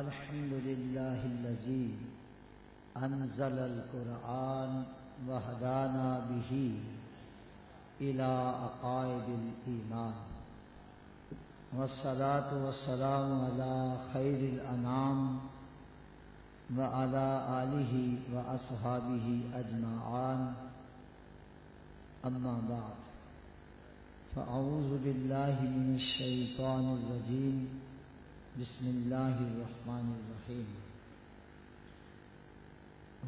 الحمد لله الذي أنزل القرآن وهدانا به إلى عقائد الإيمان والصلاة والسلام على خير الأنام وعلى آله وأصحابه أجمعين أما بعد فأعوذ بالله من الشيطان الرجيم بسم الله الرحمن الرحيم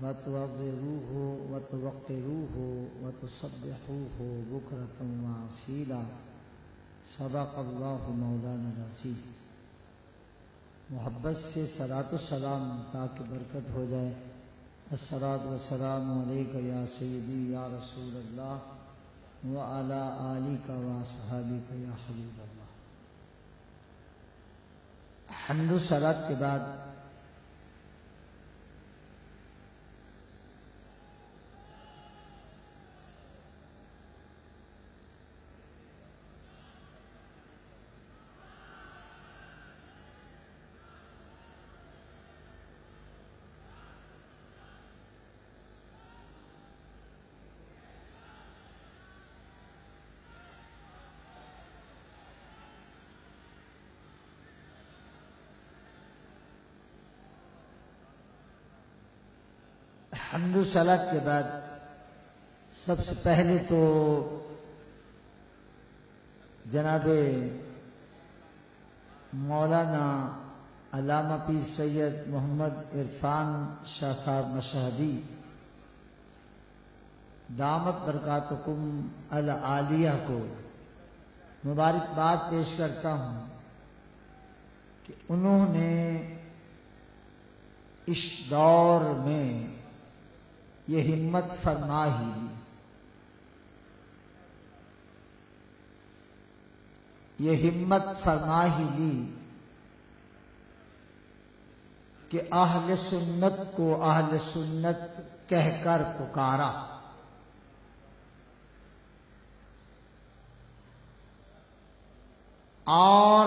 وتوقروه وتوقروه وتسبحوه بكرة وأصيلا صدق الله مولانا العظيم۔ محبت سے صلاۃ والسلام تاکہ برکت ہو جائے۔ الصلاۃ والسلام علیک یا سیدی یا رسول اللہ وعلی آلک واصحابک یا حبیب اللہ۔ حمد و صلات کے بعد حمد و صلات کے بعد سب سے پہلے تو جناب مولانا علامہ پیر سید محمد عرفان شاہ صاحب مشہدی دامت برکاتکم العالیہ کو مبارکباد پیش کرتا ہوں کہ انہوں نے اس دور میں یہ ہمت فرما ہی لی، یہ ہمت فرما ہی لی کہ اہل سنت کو اہل سنت کہہ کر پکارا، اور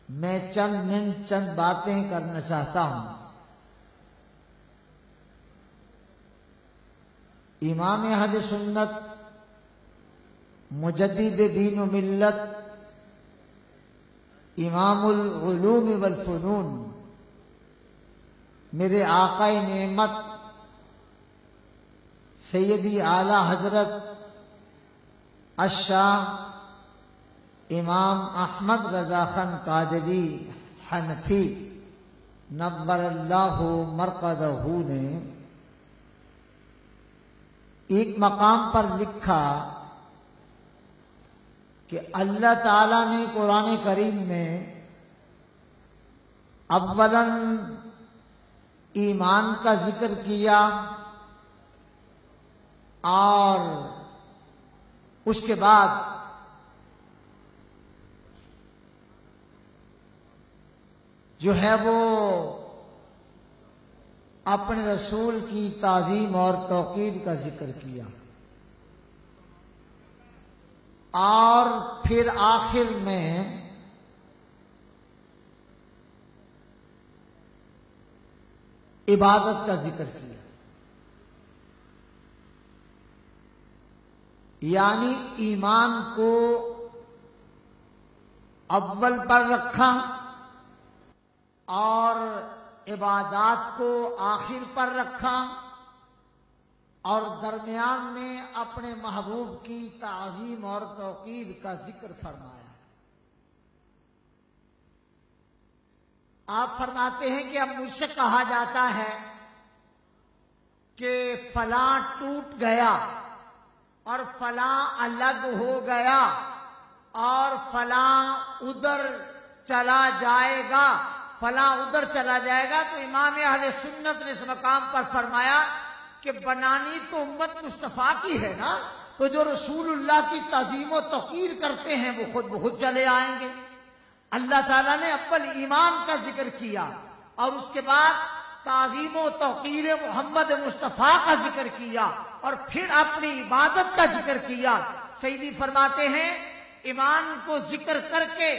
میں چند باتیں کرنا چاہتا ہوں۔ امام اہل سنت مجدد دین و ملت امام العلوم والفنون میرے آقا نعمت سیدی اعلی حضرت الشاہ امام احمد رضا خان قادری حنفی نور اللہ مرقدہ نے ایک مقام پر لکھا کہ اللہ تعالیٰ نے قرآن کریم میں اولاً ایمان کا ذکر کیا اور اس کے بعد جو ہے وہ اپنے رسول کی تعظیم اور توقیر کا ذکر کیا، اور پھر آخر میں عبادت کا ذکر کیا، یعنی ایمان کو اول پر رکھا اور عبادات کو آخر پر رکھا، اور درمیان میں اپنے محبوب کی تعظیم اور توقیر کا ذکر فرمایا۔ آپ فرماتے ہیں کہ اب مجھ سے کہا جاتا ہے کہ فلاں ٹوٹ گیا اور فلاں الگ ہو گیا اور فلاں ادھر چلا جائے گا، فلاں ادھر چلا جائے گا، تو امام اہل سنت نے اس مقام پر فرمایا کہ بنانی تو امت مصطفیٰ کی ہے نا، تو جو رسول اللہ کی تعظیم و توقیر کرتے ہیں وہ خود بخود چلے آئیں گے۔ اللہ تعالیٰ نے اول ایمان کا ذکر کیا اور اس کے بعد تعظیم و توقیر محمد مصطفیٰ کا ذکر کیا اور پھر اپنی عبادت کا ذکر کیا۔ سیدی فرماتے ہیں ایمان کو ذکر کر کے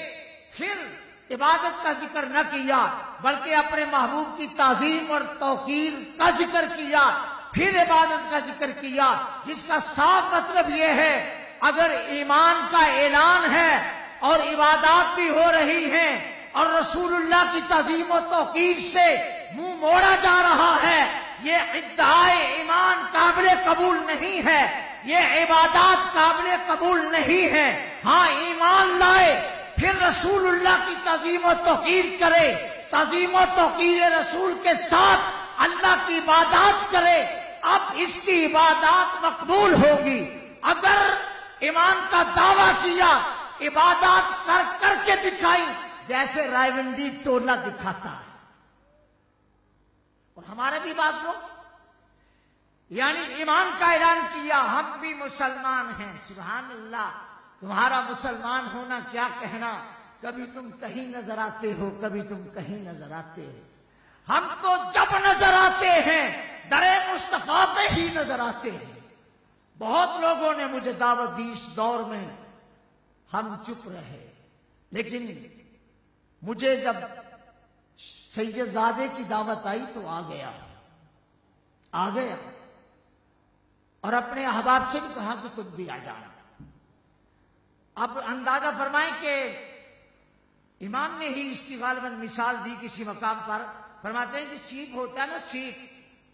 پھر عبادت کا ذکر نہ کیا بلکہ اپنے محبوب کی تعظیم اور توقیر کا ذکر کیا، پھر عبادت کا ذکر کیا، جس کا صاف مطلب یہ ہے اگر ایمان کا اعلان ہے اور عبادات بھی ہو رہی ہیں اور رسول اللہ کی تعظیم و توقیر سے منہ موڑا جا رہا ہے، یہ ادعائے ایمان قابل قبول نہیں ہے، یہ عبادات قابل قبول نہیں ہے۔ ہاں ایمان لائے پھر رسول اللہ کی تعظیم و توقیر کرے، تعظیم و توقیر رسول کے ساتھ اللہ کی عبادات کرے، اب اس کی عبادات مقبول ہوگی۔ اگر ایمان کا دعویٰ کیا، عبادات کر کر کے دکھائی جیسے رائیونڈی ٹولہ دکھاتا ہے، اور ہمارے بھی بعض لوگ یعنی ایمان کا اعلان کیا، ہم بھی مسلمان ہیں، سبحان اللہ، تمہارا مسلمان ہونا کیا کہنا، کبھی تم کہیں نظر آتے ہو، کبھی تم کہیں نظر آتے ہو، ہم تو جب نظر آتے ہیں در مصطفیٰ پہ ہی نظر آتے ہیں۔ بہت لوگوں نے مجھے دعوت دی اس دور میں، ہم چپ رہے، لیکن مجھے جب سید زادے کی دعوت آئی تو آ گیا اور اپنے احباب سے بھی کہا کہ تم بھی آ جانا۔ اب اندازہ فرمائیں کہ امام نے ہی اس کی غالباً مثال دی کسی مقام پر، فرماتے ہیں کہ سیپ ہوتا ہے نا، سیپ،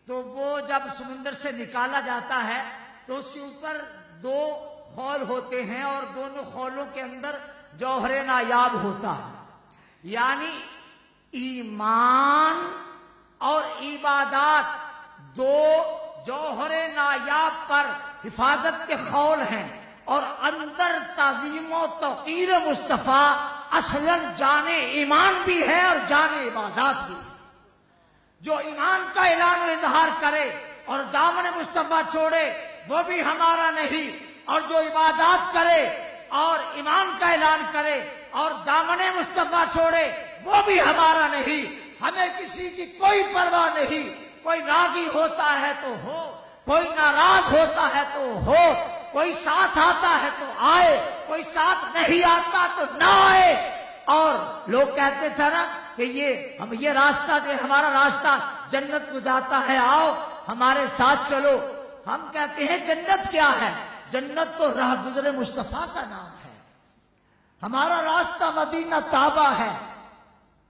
تو وہ جب سمندر سے نکالا جاتا ہے تو اس کے اوپر دو خول ہوتے ہیں اور دونوں خولوں کے اندر جوہر نایاب ہوتا ہے، یعنی ایمان اور عبادات دو جوہر نایاب پر حفاظت کے خول ہیں، اور اندر تعظیم و توقیر مصطفیٰ اصلاً جان ایمان بھی ہے اور جان عبادات بھی ہے۔ جو ایمان کا اعلان و اظہار کرے اور دامن مصطفیٰ چھوڑے وہ بھی ہمارا نہیں، اور جو عبادات کرے اور ایمان کا اعلان کرے اور دامن مصطفیٰ چھوڑے وہ بھی ہمارا نہیں۔ ہمیں کسی کی کوئی پرواہ نہیں، کوئی راضی ہوتا ہے تو ہو، کوئی ناراض ہوتا ہے تو ہو، کوئی ساتھ آتا ہے تو آئے، کوئی ساتھ نہیں آتا تو نہ آئے۔ اور لوگ کہتے تھے نا کہ یہ راستہ جو ہے ہمارا راستہ جنت کو جاتا ہے، آؤ ہمارے ساتھ چلو۔ ہم کہتے ہیں جنت کیا ہے؟ جنت تو راہ گزر مصطفیٰ کا نام ہے، ہمارا راستہ مدینہ طیبہ ہے،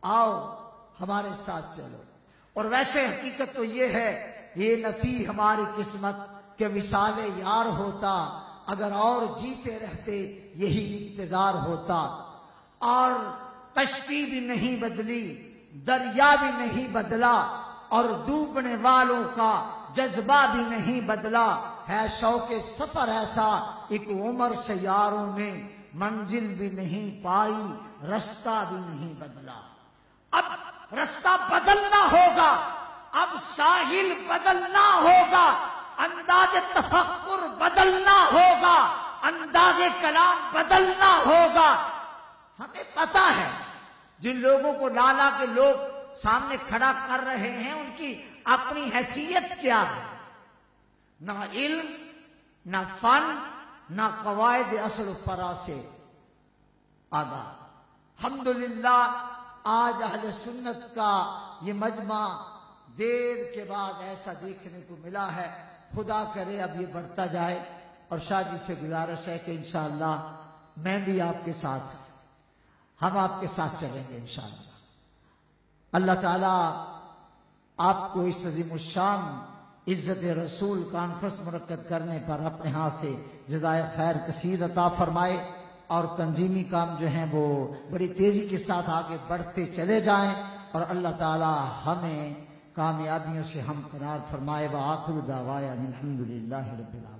آؤ ہمارے ساتھ چلو۔ اور ویسے حقیقت تو یہ ہے، یہ نہ تھی ہماری قسمت کہ وصال یار ہوتا، اگر اور جیتے رہتے یہی انتظار ہوتا۔ اور کشتی بھی نہیں بدلی، دریا بھی نہیں بدلا، اور ڈوبنے والوں کا جذبہ بھی نہیں بدلا، ہے شوق سفر ایسا ایک عمر سے یاروں نے، منزل بھی نہیں پائی رستہ بھی نہیں بدلا۔ اب رستہ بدلنا ہوگا، اب ساحل بدلنا ہوگا، انداز تفکر بدلنا ہوگا، انداز کلام بدلنا ہوگا۔ ہمیں پتا ہے جن لوگوں کو لالا کے لوگ سامنے کھڑا کر رہے ہیں ان کی اپنی حیثیت کیا ہے، نہ علم، نہ فن، نہ قواعد اصل و فرع سے آگاہ۔ الحمدللہ آج اہل سنت کا یہ مجمع دیر کے بعد ایسا دیکھنے کو ملا ہے، خدا کرے اب یہ بڑھتا جائے، اور شاہ جی سے گزارش ہے کہ انشاءاللہ میں بھی آپ کے ساتھ، ہم آپ کے ساتھ چلیں گے انشاءاللہ۔ اللہ تعالیٰ آپ کو اس عظیم الشان عزت رسول کانفرنس منعقد کرنے پر اپنے ہاتھ سے جزائے خیر کثیر عطا فرمائے، اور تنظیمی کام جو ہیں وہ بڑی تیزی کے ساتھ آگے بڑھتے چلے جائیں، اور اللہ تعالیٰ ہمیں کامیابیوں سے ہمکنار فرمائے۔ وآخر دعوانا الحمدللہ رب العالمین۔